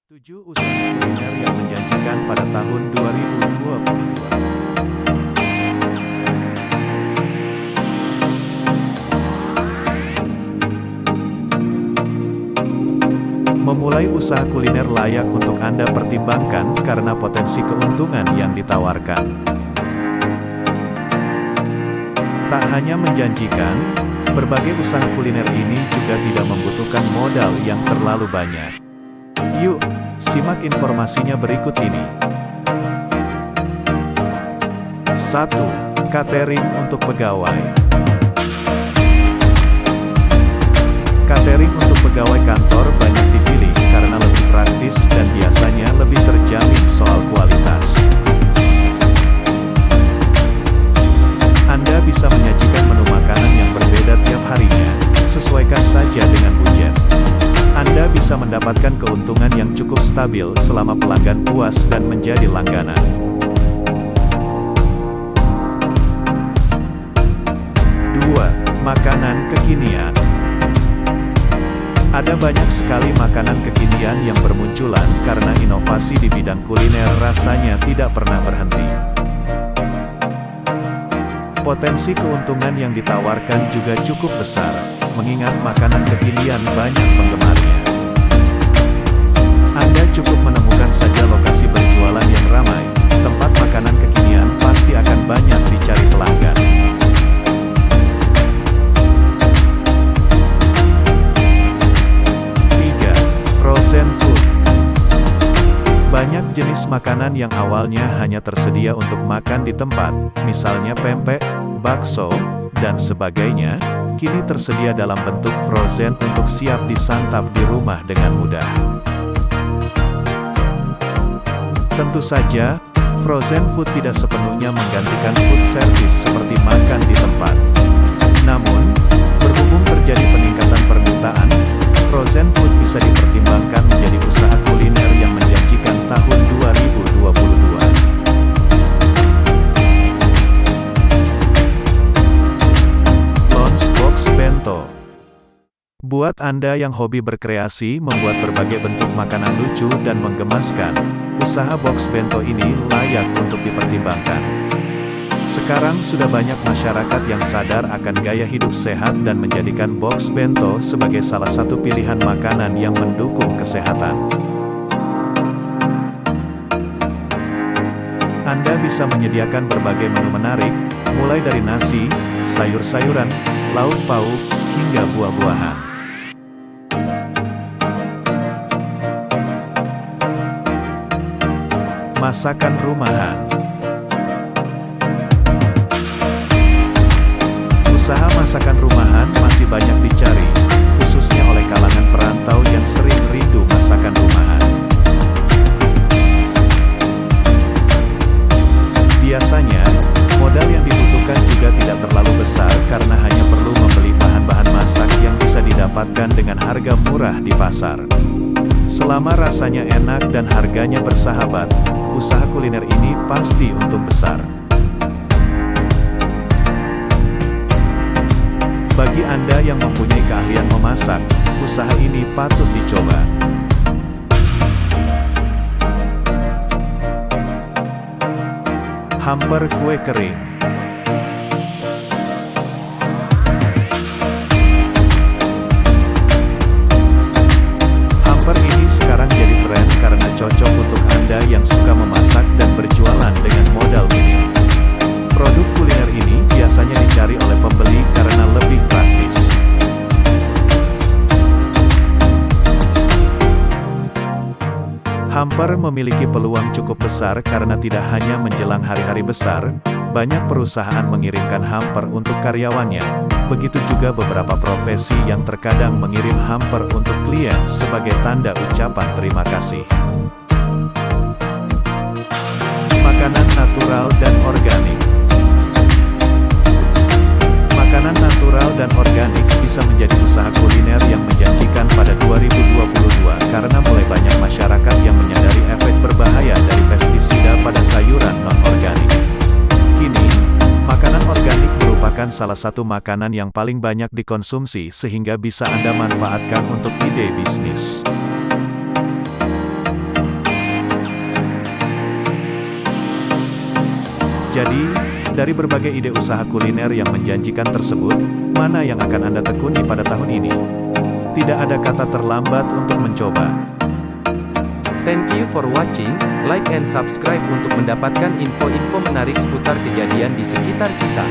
7 usaha kuliner yang menjanjikan pada tahun 2022. Memulai usaha kuliner layak untuk Anda pertimbangkan karena potensi keuntungan yang ditawarkan. Tak hanya menjanjikan, berbagai usaha kuliner ini juga tidak membutuhkan modal yang terlalu banyak. Yuk, simak informasinya berikut ini. 1. Catering untuk pegawai. Catering untuk pegawai kantor banyak dipilih karena lebih praktis dan biasanya lebih terjamin soal kualitas. Anda bisa menyajikan menu makanan yang berbeda tiap harinya, sesuaikan saja dengan budget. Anda bisa mendapatkan keuntungan yang cukup stabil selama pelanggan puas dan menjadi langganan. 2. Makanan kekinian. Ada banyak sekali makanan kekinian yang bermunculan karena inovasi di bidang kuliner rasanya tidak pernah berhenti. Potensi keuntungan yang ditawarkan juga cukup besar, mengingat makanan kekinian banyak penggemarnya. Anda cukup menemukan saja lokasi berjualan yang ramai, tempat makanan kekinian pasti akan banyak dicari pelanggan. 3. Frozen food. Banyak jenis makanan yang awalnya hanya tersedia untuk makan di tempat, misalnya pempek, bakso, dan sebagainya, kini tersedia dalam bentuk frozen untuk siap disantap di rumah dengan mudah. Tentu saja, frozen food tidak sepenuhnya menggantikan food service seperti makan di tempat. Namun, berhubung terjadi peningkatan permintaan, frozen food bisa dipertimbangkan menjadi usaha kuliner yang menjanjikan tahun 2022. Lunchbox Bento. Buat Anda yang hobi berkreasi membuat berbagai bentuk makanan lucu dan menggemaskan, usaha box bento ini layak untuk dipertimbangkan. Sekarang sudah banyak masyarakat yang sadar akan gaya hidup sehat dan menjadikan box bento sebagai salah satu pilihan makanan yang mendukung kesehatan. Anda bisa menyediakan berbagai menu menarik, mulai dari nasi, sayur-sayuran, lauk pauk, hingga buah-buahan. Masakan rumahan. Usaha masakan rumahan masih banyak dicari, khususnya oleh kalangan perantau yang sering rindu masakan rumahan. Biasanya, modal yang dibutuhkan juga tidak terlalu besar karena hanya perlu membeli bahan-bahan masak yang bisa didapatkan dengan harga murah di pasar. Selama rasanya enak dan harganya bersahabat, usaha kuliner ini pasti untung besar. Bagi Anda yang mempunyai keahlian memasak, usaha ini patut dicoba. Hamper kue kering. Hamper ini sekarang jadi tren karena cocok untuk Anda yang suka memasak dan berjualan dengan modal minim. Produk kuliner ini biasanya dicari oleh pembeli karena lebih praktis. Hamper memiliki peluang cukup besar karena tidak hanya menjelang hari-hari besar, banyak perusahaan mengirimkan hamper untuk karyawannya. Begitu juga beberapa profesi yang terkadang mengirim hamper untuk klien sebagai tanda ucapan terima kasih. Makanan natural dan organik. Makanan natural dan organik bisa menjadi usaha kuliner yang menjanjikan pada 2022 karena mulai banyak masyarakat yang menyadari efek berbahaya dari pestisida pada sayuran non-organik. Kini, makanan organik merupakan salah satu makanan yang paling banyak dikonsumsi sehingga bisa Anda manfaatkan untuk ide bisnis. Dari berbagai ide usaha kuliner yang menjanjikan tersebut, mana yang akan Anda tekuni pada tahun ini? Tidak ada kata terlambat untuk mencoba. Thank you for watching, like and subscribe untuk mendapatkan info-info menarik seputar kejadian di sekitar kita.